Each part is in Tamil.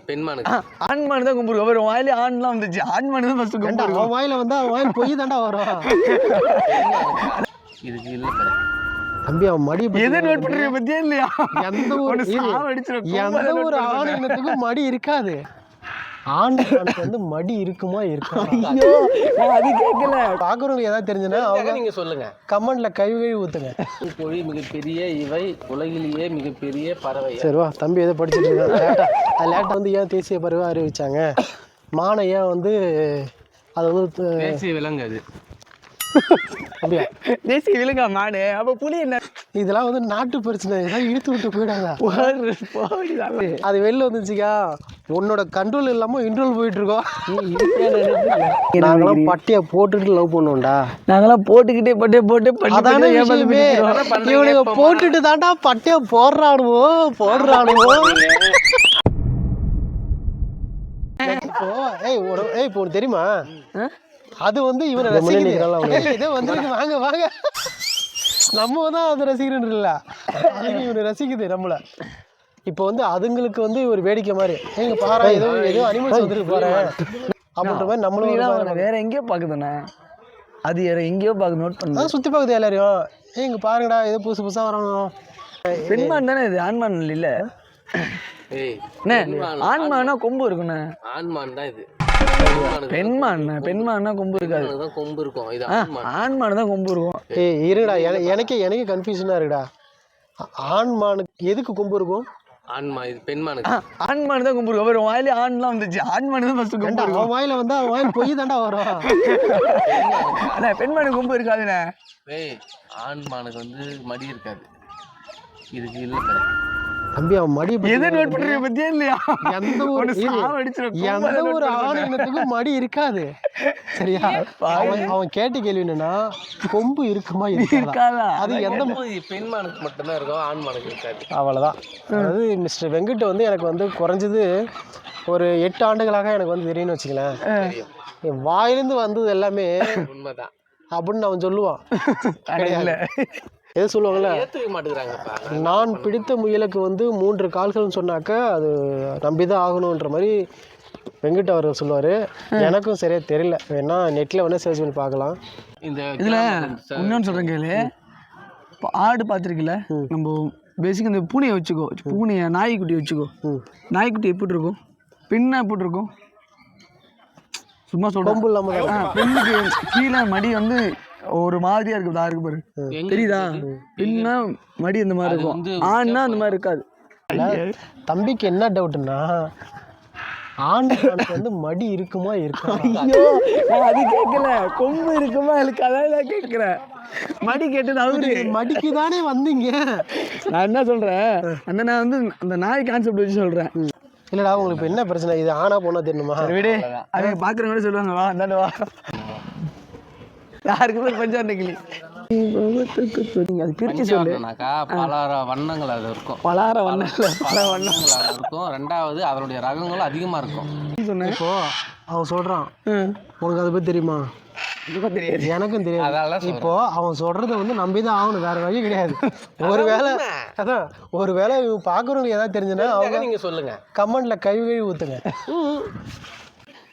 பெண்மானுக்கு. ஆண்மானு தான் கொம்பு இருக்கு. அவர் வாயிலே ஆண்லாம் வந்துச்சு. ஆண்மானு தான் ஃபர்ஸ்ட் கொம்பு இருக்கு. அவன் வாயில வந்தா அவன் வாயில் பொய் தாண்டா வரும். இதுக்கு இல்ல தம்பி அவன் மடி எதை நோட் பண்றீங்க பத்தியா இல்லையா? எந்த ஒரு ஆண் இனத்துக்கும் மடி இருக்காது. ஆண்களுக்கு வந்து மடி இருக்குமா இருக்கா? ஐயோ அது கேட்கல. பாக்குறவங்களுக்கு ஏதாவது தெரிஞ்சுன்னா அவங்க நீங்க சொல்லுங்க. கமெண்ட்ல கை ஊத்துங்க. கோழி மிகப்பெரிய இவை உலகிலேயே மிகப்பெரிய பறவை. சரிவா தம்பி எதை படிச்சுட்டு இருக்காங்க. லேட்டா வந்து ஏன் தேசிய பறவை அறிவிச்சாங்க? மானை ஏன் வந்து அது வந்து தேசிய விலங்கு அது. அப்படியா? தேசிய விலங்கா மாடு? அப்ப புலி என்ன? இதெல்லாம் வந்து நாட்டு பிரச்சனை. ஏதாவது இழுத்து விட்டு போயிடாங்க. அது வெளில வந்துச்சுக்கா உன்னோட கண்ட்ரோல் இல்லாம இன்ட்ரோல் போயிட்டு இருக்கோம். நாங்களாம் பட்டியை போட்டுட்டு லவ் பண்ணுவோம்டா. நாங்களாம் போட்டுக்கிட்டே போட்டு அதான விஷயமே. இவனுங்க போட்டுட்டு தாண்டா பட்டியை போடுறானுவோ. இப்போ உனக்கு தெரியுமா அது வந்து இவனை ரசிக்கிறது. வாங்க நம்ம தான் அது ரசிக்கிறேன் இல்ல, அதுக்கு இவனை ரசிக்குது நம்மள. இப்போ வந்து அதுங்களுக்கு வந்து ஒரு வேடிக்கை மாதிரி எங்க பாரு ஏதோ அனிமல்ஸ் வந்துருக்கு பாரு அப்படின்ற மாதிரி நம்மளும் வேற எங்கேயோ பாக்குதுண்ணே. அது வேற எங்கேயோ பாக்கு நோட் பண்ண சுத்தி பாக்குது எல்லாரையும். எங்க பாருங்கடா ஏதோ புதுசா வரணும். பெண்மான் தானே இது, ஆண்மான் இல்ல. ஆண்மானா கொம்பு இருக்குண்ணே. ஆண்மான் தான் இது. பெண்மான்னா கொம்பு இருக்காது. கொம்பு இருக்கும். இது ஆண்மானு தான் கொம்பு இருக்கும். இருடா எனக்கே கன்ஃபியூஷனா இருக்குடா. ஆண்மானுக்கு எதுக்கு கொம்பு இருக்கும்? ஆண்மா இது பெண்மானுக்கு. ஆண்மானு தான் கொம்பு இருக்கு. அவர் வாயிலே ஆண்லாம் வந்துச்சு. ஆண்மானு தான் ஃபர்ஸ்ட் கொம்பு இருக்கு. அவன் வாயில வந்தா அவன் வாயில் பொய் தாண்டா வரும். அண்ணா பெண்மானுக்கு கொம்பு இருக்காதுண்ணே. ஆண்மானுக்கு வந்து மடி இருக்காது. இதுக்கு இல்ல தம்பி அவன் மடி எதை நோட் பண்றீங்க பத்தியா இல்லையா? எந்த ஒரு ஆண் இனத்துக்கும் மடி இருக்காது. சரியா? அவன் கேட்ட கேள்வி என்னன்னா கொம்பு இருக்குமா இருக்காதா? அது எந்த பெண்மானுக்கு மட்டும்தான் இருக்கும், ஆண்மானுக்கு இருக்காது. அவ்வளவுதான். அதாவது மிஸ்டர் வெங்கட் வந்து எனக்கு வந்து குறைஞ்சது ஒரு 8 ஆண்டுகளாக எனக்கு வந்து தெரியும்னு வச்சுக்கலாம். என் வாயிலிருந்து வந்தது எல்லாமே உண்மைதான் அப்படின்னு அவன் சொல்லுவான். எது சொல்லுவாங்கல்ல, ஏத்துக்க மாட்டேங்கிறாங்கப்பா. நான் பிடித்த முயலுக்கு வந்து 3 கால்கள்னு சொன்னாக்க அது நம்பிதான் ஆகணுன்ற மாதிரி வெங்கட் அவர் சொல்லுவார். எனக்கும் சரியா தெரியல, வேணா நெட்டில் வேணா சர்ச் பண்ணி பார்க்கலாம். இந்த இதில் இன்னொன்று சொல்கிறேன் கேளு. இப்போ ஆடு பார்த்துருக்குல்ல, நம்ம பேசிக் இந்த பூனையை வச்சுக்கோ, பூனையை நாய்க்குட்டி வச்சுக்கோ. நாய்க்குட்டி எப்படி இருக்கும்? பெண்ணா எப்படி இருக்கும்? சும்மா சொல்கிறோம். பெண்ணுக்கு கீழே மடி வந்து ஒரு மாதிரியா இருக்கு. இருக்கு பாரு, தெரியுதா? பெண்ணா மடி இந்த மாதிரி இருக்கும், ஆண்னா அந்த மாதிரி இருக்காது. தம்பிக்கு என்ன டவுட்னா ஆண்களுக்கு வந்து மடி இருக்குமா இருக்கா? ஐயோ அது கேட்கல, கொம்பு இருக்குமா எனக்கு அதான் கேட்கிறேன். மடி கேட்டது அவரு. மடிக்கு தானே வந்தீங்க. நான் என்ன சொல்றேன் அண்ணா, நான் வந்து அந்த நாய் கான்செப்ட் வச்சு சொல்றேன். இல்லடா உங்களுக்கு இப்போ என்ன பிரச்சனை? இது ஆனா போனா தெரியணுமா? விடு, அவங்க பாக்குறவங்க சொல்லுவாங்க வா அந்தாண்ட வா. யாருக்குமே பஞ்சாண்ட கிளி அது பிரிச்சு சொல்லுனாக்கா பல வண்ணங்கள் அது இருக்கும். பல வண்ணங்கள் இருக்கும். ரெண்டாவது அதனுடைய ரகங்களும் அதிகமா இருக்கும். இப்போ அவன் சொல்றான், உனக்கு அதை பத்தி தெரியுமா? தெரியாது, எனக்கும் தெரியாது. இப்போ அவன் சொல்றத வந்து நம்பிதான் ஆகணும், வேற வழி கிடையாது. ஒருவேளை பாக்குறவங்களுக்கு ஏதாவது தெரிஞ்சுன்னா அவங்க நீங்க சொல்லுங்க, கமெண்ட்ல கை ஊத்துங்க.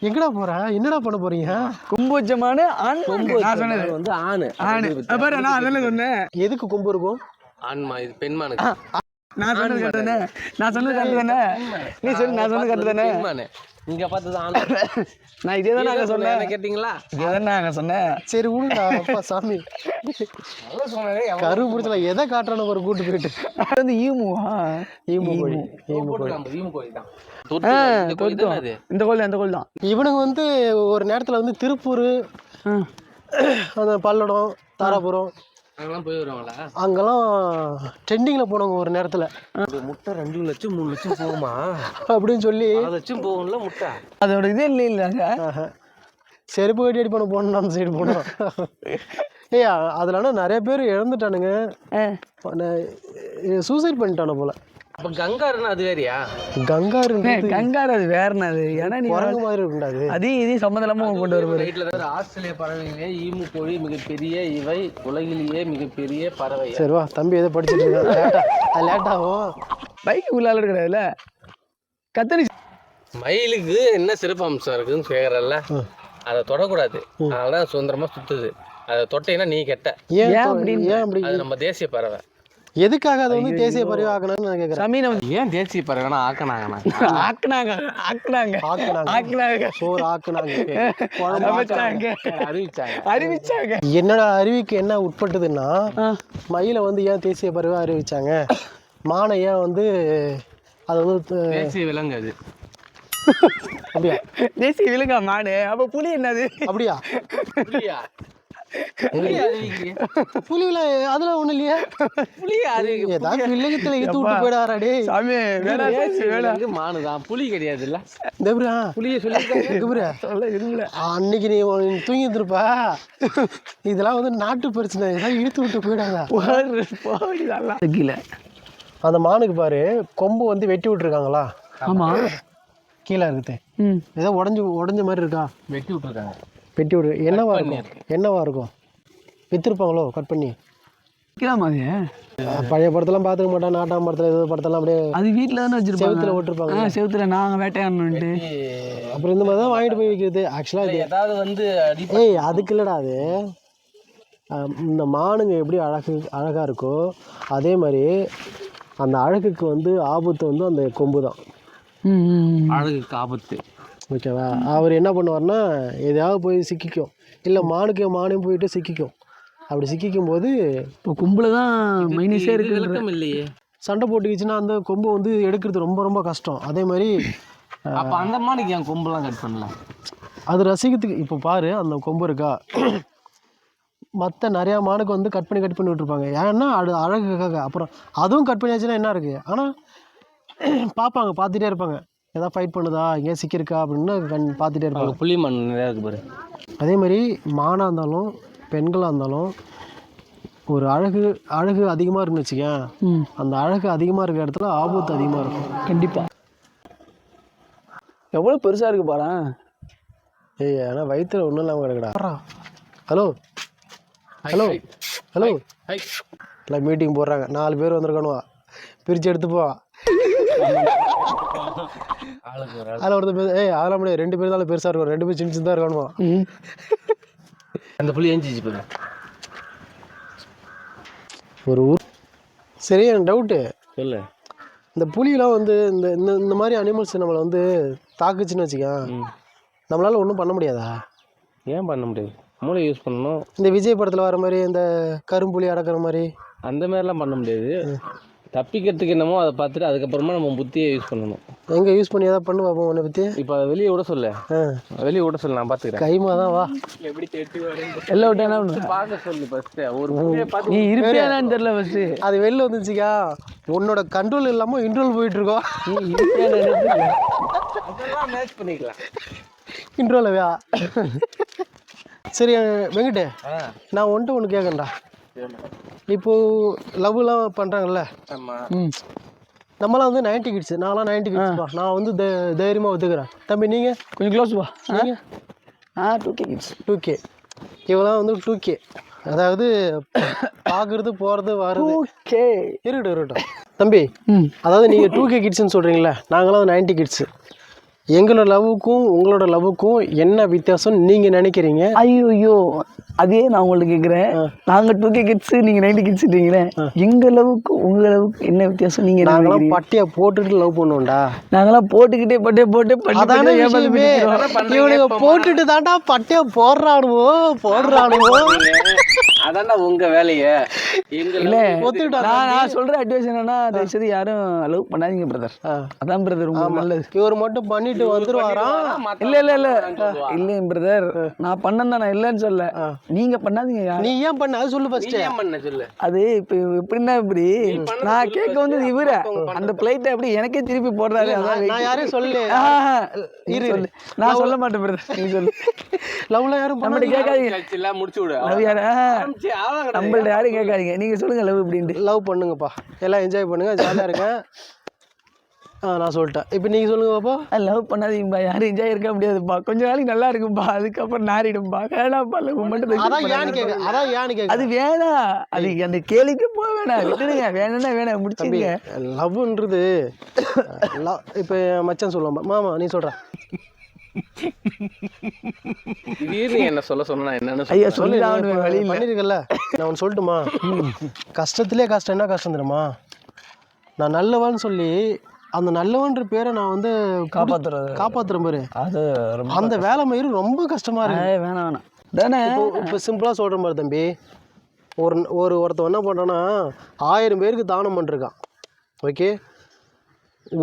எங்கடா போற, என்னடா பண்ண போறீங்க? கொம்பு வச்சமான ஆண். நான் சொன்னது வந்து ஆணு. பாரு நான் அதெல்லாம் சொன்னேன். எதுக்கு கொம்பு இருக்கும்? ஆண்மா இது பெண்மானுக்கு. நான் சொன்னது கரெக்ட் தானே? நான் சொன்னது கரெக்ட் தானே? நீ சொல்லு, நான் சொன்னது கரெக்ட் தானே? பெண்மானு நீங்க பார்த்தது ஆண். நான் இதே தான் நாங்க சொன்னேன். என்ன கேட்டீங்களா? இதே தான் நாங்க சொன்னேன். சரி விடுடா அப்பா சாமி. கரு முடிச்சல எதை காட்டுறானு ஒரு கூட்டு போயிட்டு. அது வந்து ஈமுவா? ஈமு கோழி. ஈமு கோழி தான். இந்த கோயில் தான். இவனுங்க வந்து ஒரு நேரத்துல வந்து திருப்பூர், அந்த பல்லடம், தாராபுரம் அங்கெல்லாம் போய் வருவாங்களா? அங்கெல்லாம் ட்ரெண்டிங்ல போனவங்க ஒரு நேரத்துல. முட்டை 2 லட்சம் 3 லட்சம் போகுமா அப்படின்னு சொல்லி 4 லட்சம் போகும்ல முட்டை. அதோட இதே இல்லைங்க. செருப்பு கட்டி அடி பண்ண போனோம், நம்ம சைடு போனோம். அதுல நிறைய பேர் இழந்துட்டானுங்க, சூசைட் பண்ணிட்டானு போல. அப்ப கங்காருன்னா அது வேறயா? கங்காரு அது வேறனா? அது ஏன்னா நீ குரங்கு மாதிரி இருக்கும்டா. அது இதையும் சம்மந்தம் இல்லாம கொண்டு வருவாரு. ஆஸ்திரேலியா பறவைகளே ஈமு கோழி மிகப்பெரிய இவை உலகிலேயே மிகப்பெரிய பறவை. சரிவா தம்பி எதை படிச்சுட்டு இருக்கான், லேட் ஆகும். பைக் உள்ளால இருக்கிறதுல கத்தரி மயிலுக்கு என்ன சிறப்பு அம்சம் இருக்குதுன்னு கேட்குறல்ல, அதை தொடக்கூடாது. அதனால தான் சுதந்திரமாக சுற்றுது. அதை தொட்டீங்கன்னா நீ கெட்ட. ஏன் அப்படி? அது நம்ம தேசிய பறவை. எதுக்காக அதை வந்து தேசிய பறவை ஆக்கணும்னு நான் கேட்குறேன். சமீன ஏன் தேசிய பறவைனா ஆக்குனாங்கண்ணா? ஆக்குனாங்க சோறு ஆக்குனாங்க, அறிவிச்சாங்க. என்னோட அறிவிக்கு என்ன உட்பட்டதுன்னா, மயிலை வந்து ஏன் தேசிய பறவை அறிவிச்சாங்க, மானை ஏன் வந்து அது வந்து தேசிய விலங்கு அது. அப்படியா? தேசிய விலங்கா மாடு? அப்ப புலி என்னது? அப்படியா? புலியா? புலியில அதெல்லாம் ஒண்ணு இல்லையா? ஏதாவது வில்லங்கத்துல இழுத்து விட்டு போயிடாராடே சாமி. மானுதான், புலி கிடையாது இல்ல. புலிய சொல்லிருக்காங்க. அன்னைக்கு நீ தூங்கி இருந்திருப்பா. இதெல்லாம் வந்து நாட்டு பிரச்சனை, ஏதாவது இழுத்து விட்டு போயிடாதா? அந்த மானுக்கு பாரு, கொம்பு வந்து வெட்டி விட்டுருக்காங்களா? ஆமா, கீழே இருக்குது. ஏதோ உடஞ்ச மாதிரி இருக்கா? வெட்டி விட்டுருக்காங்க. வெட்டி விட்டு என்னவா இருக்கும்? வித்துருப்பாங்களோ கட் பண்ணி. பழைய படத்தெல்லாம் பார்த்துக்க மாட்டான். நாட்டாம் படத்துல ஏதோ படத்தெல்லாம் அப்படியே அது வீட்டில் தானே வச்சிருப்பாங்க, செவுத்துல ஓட்டிருப்பாங்க. செவுத்துல நாங்கள் வேட்டையாடணுன்ட்டு அப்புறம் இந்த மாதிரி தான் வாங்கிட்டு போய் வைக்கிறது. ஆக்சுவலாக ஏதாவது வந்து அதுக்கு இல்லைடா, அது இந்த மானுங்க எப்படி அழகாக இருக்கோ அதே மாதிரி அந்த அழகுக்கு வந்து ஆபத்து வந்து அந்த கொம்பு தான். அழகுக்கு ஆபத்து. ஓகேவா? அவர் என்ன பண்ணுவார்னா, எதையாவது போய் சிக்கிக்கும், இல்லை மானையும் போயிட்டு சிக்கிக்கும். அப்படி சிக்கிக்கும் போது இப்போ கொம்புல தான் மைனஸே இருக்கு. விளக்கம் இல்லையே. சண்டை போட்டுக்கிச்சுன்னா அந்த கொம்பை வந்து எடுக்கிறது ரொம்ப ரொம்ப கஷ்டம். அதே மாதிரி அப்போ அந்த மானுக்கு என் கொம்பெல்லாம் கட் பண்ணலாம். அது ரசிக்கிறதுக்கு. இப்போ பாரு, அந்த கொம்பு இருக்கா, மற்ற நிறையா மானுக்கு வந்து கட் பண்ணி விட்டுருப்பாங்க. ஏன்னா அது அழகுக்காக. அப்புறம் அதுவும் கட் பண்ணியாச்சுன்னா என்ன இருக்குது, ஆனால் பார்த்துட்டே இருப்பாங்க, ஏதாவது ஃபைட் பண்ணுதா, எங்கேயா சிக்கியிருக்கா அப்படின்னு பார்த்துட்டே இருப்பாங்க. புளி மண் நிறையா இருக்கு பாரு. அதே மாதிரி மானாக இருந்தாலும் பெண்களாக இருந்தாலும் ஒரு அழகு அதிகமாக இருக்குன்னு வச்சுக்கேன், அந்த அழகு அதிகமாக இருக்கிற இடத்துல ஆபத்து அதிகமாக இருக்கும். கண்டிப்பாக. எவ்வளோ பெருசாக இருக்குது பாரு. ஆனால் வயிற்றுல ஒன்றும் இல்லாமல் கிடக்குடா. ஹலோ ஹலோ ஹலோ, இல்லை மீட்டிங் போடுறாங்க, 4 பேர் வந்திருக்கணுவா, பிரித்து எடுத்துப்போ. அதில் ஒருத்தர் அதெல்லாம் முடியாது, 2 பேர் தான் பெருசாக இருக்கும், 2 பேர் சின்ன சின்னதாக இருக்கணுமா. அந்த புளி எஞ்சிச்சு பாரு ஒரு ஊர். சரி, எனக்கு டவுட்டு சொல்லு. இந்த புலியெலாம் வந்து இந்த இந்த மாதிரி அனிமல்ஸ் நம்மளை வந்து தாக்குச்சுன்னு வச்சுக்கேன், நம்மளால் ஒன்றும் பண்ண முடியாதா? ஏன் பண்ண முடியாது? மூளை யூஸ் பண்ணணும். இந்த விஜய் படத்தில் வர மாதிரி இந்த கரும்புலி அடக்கிற மாதிரி அந்த மாதிரிலாம் பண்ண முடியாது. தப்பிக்கிறதுக்கு என்னமோ அதை பார்த்துட்டு அதுக்கப்புறமா நம்ம புத்தியை யூஸ் பண்ணணும். எங்கே யூஸ் பண்ணி எதாவது பண்ணு பார்ப்போம் உன்னை பற்றி. இப்போ அதை வெளியே விட சொல்ல, வெளியே விட சொல்ல, நான் பார்த்துக்கிறேன். கைமா தான் வா, எப்படி தேடி எல்லாம் விட்டேன்னா பார்க்க சொல்லு ஃபஸ்ட்டு. ஒரு நீ இருப்பியானு தெரியல ஃபஸ்ட்டு. அது வெளில வந்துச்சுக்கா, உன்னோட கண்ட்ரோல் இல்லாமல் இன்ட்ரோல் போயிட்டுருக்கோம். நீ இருப்பியானு அதெல்லாம் மேட்ச் பண்ணிக்கலாம். இன்ட்ரோலவையா? சரி வெங்கடே, நான் ஒன்று கேட்கண்டா. இப்போது லவ்லாம் பண்ணுறாங்கல்ல, நம்மளாம் வந்து 90 கிட்ஸ், நான்லாம் 90 கிட்ஸ். நான் வந்து தைரியமாக ஒத்துக்கிறேன். தம்பி நீங்கள் கொஞ்சம் க்ளோஸ் வா. நீங்கள் 2K கிட்ஸ். 2K. இவெல்லாம் வந்து 2K, அதாவது பார்க்குறது போகிறது வர்றது. இருக்கட்டும் தம்பி. அதாவது நீங்கள் 2K கிட்ஸ்ன்னு சொல்கிறீங்களே, நாங்களாம் 90 கிட்ஸு. எங்களோட லவ்வுக்கும் உங்களோட லவ்வுக்கும் என்ன வித்தியாசம் நீங்கள் நினைக்கிறீங்க? ஐயோ, அதே நான் உங்களுக்கு கேட்குறேன். நாங்கள் 2K கிட்ஸு, நீங்கள் 90 கிட்ஸுட்டீங்களே, எங்கள் லவ்வுக்கும் உங்கள் லவ்வுக்கும் என்ன வித்தியாசம்? நீங்கள் நாங்களாம் பட்டியை போட்டுட்டு லவ் பண்ணுவோம்டா. நாங்களாம் போட்டுக்கிட்டே போட்டுக்கிட்டே இவனுங்க போட்டுட்டு தாண்டா பட்டியை போடுறானுவோ. அதான்டா உங்க வேலையை. இல்லை, நான் சொல்கிற அட்வைஸ் என்னன்னா, தயவுசெய்து யாரும் லவ் பண்ணாதீங்க பிரதர். அதான் பிரதர் உங்களுக்கு நல்லது. இவர் மட்டும் பண்ணிட்டு வந்துருவாராம். இல்லை பிரதர், நான் பண்ணேன், நான் இல்லைன்னு சொல்ல. நீங்க பண்ணாதீங்க. நீ ஏன் பண்ண அது சொல்லு ஃபர்ஸ்ட். ஏன் பண்ண சொல்லு. அது இப்போ எப்படின்னா, இப்படி நான் கேட்க வந்து இவரு அந்த பிளேட்டை அப்படி எனக்கே திருப்பி போடுறாரு. நான் யாரையும் சொல்லு. நான் சொல்ல மாட்டேன் பிரதர், நீங்க சொல்லு. லவ்ல யாரும் நம்மகிட்ட கேட்காதீங்க, எல்லாம் முடிச்சு விடு. லவ் யாரு நம்மள்ட்ட யாரும் கேட்காதீங்க, நீங்க சொல்லுங்க லவ் இப்படின்ட்டு. லவ் பண்ணுங்கப்பா, எல்லாம் என்ஜாய் பண்ணுங்க, ஜாலியா இருங்க. நான் சொல்லிட்டேன். இப்போ நீங்கள் சொல்லுங்க பாப்பா. லவ் பண்ணாதீங்கப்பா, யாரும் என்ஜாய் இருக்க முடியாதுப்பா, கொஞ்ச நாளைக்கு நல்லா இருக்கும்பா, அதுக்கப்புறம் நாரிடும்பா, வேணாம்ப்பா லவ் மட்டும். அதான் ஏன்னு கேட்க அது வேணாம், அது அந்த கேள்விக்கே போக வேணாம், விட்டுடுங்க, வேணும்னா வேணாம், முடிச்சுங்க. லவ்ன்றது இப்போ மச்சான் சொல்லுவான், மாமா நீ சொல்ற. திடீர்னு என்ன சொல்ல சொன்னா என்னன்னு ஐயா சொல்லி வழி பண்ணிருக்கல. நான் ஒன்று சொல்லட்டுமா? கஷ்டத்திலே கஷ்டம் என்ன கஷ்டம் தெரியுமா? நான் நல்லவன்னு சொல்லி அந்த நல்லவன்ற பேரை நான் வந்து காப்பாத்துறேன் பாரு, அது அந்த வேலை மயிறு ரொம்ப கஷ்டமா இருக்கு. வேணாம் தானே. இப்போ சிம்பிளாக சொல்கிறேன் பாரு தம்பி. ஒருத்தன் என்ன பண்ணுறான்னா 1000 பேருக்கு தானம் பண்ணிருக்கான். ஓகே,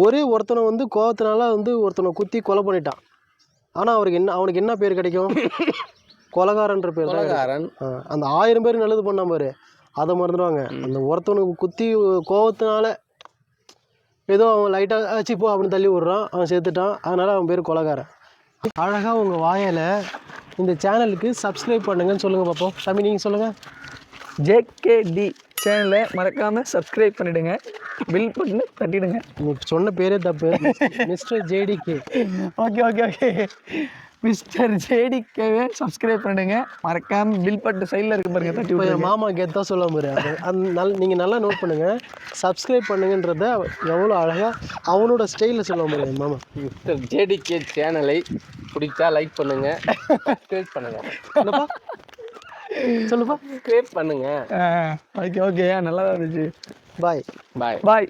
ஒரே ஒருத்தனை வந்து கோவத்தினால வந்து ஒருத்தனை குத்தி கொலை பண்ணிட்டான். ஆனால் அவனுக்கு என்ன பேர் கிடைக்கும்? கொலைகாரன்ற பேர். கொலைகாரன். அந்த 1000 பேருக்கு நல்லது பண்ணாம பாரு, அதை மறந்துடுவாங்க. அந்த ஒருத்தவனுக்கு குத்தி கோவத்தினால ஏதோ அவன் லைட்டாக ஆச்சுப்போ அப்படின்னு தள்ளி விட்றான், அவன் செத்துட்டான், அதனால் அவன் பேர் கொலைகாரன். அழகாக உங்கள் வாயால் இந்த சேனலுக்கு சப்ஸ்கிரைப் பண்ணுங்கன்னு சொல்லுங்கள் பார்ப்போம். தம்பி நீங்கள் சொல்லுங்கள். ஜேகேடி சேனலை மறக்காமல் சப்ஸ்கிரைப் பண்ணிவிடுங்க, பில் பண்ணி தட்டிடுங்க. நீ சொன்ன பேரே தப்பு, mister JDK. Okay okay okay, mister ஜேடிகேவே சப்ஸ்கிரைப் பண்ணிடுங்க, மறக்காமல் பில் பட்டு சைடில் இருக்க பாருங்க தட்டி இப்போ விடுங்க. என் மாமா கெத்தாக சொல்ல பாரு, நீங்கள் நல்லா நோட் பண்ணுங்கள், சப்ஸ்கிரைப் பண்ணுங்கன்றத எவ்வளோ அழகாக அவனோட ஸ்டைலில் சொல்ல பாரு என் மாமா. மிஸ்டர் ஜேடிகே சேனலை பிடிச்சா லைக் பண்ணுங்க, சப்ஸ்கிரைப் பண்ணுங்க. என்னப்பா சொல்லுப்பா. சப்ஸ்கிரைப் பண்ணுங்க. ஓகே ஓகே, நல்லா தான் இருந்துச்சு. பாய் பாய் பாய்.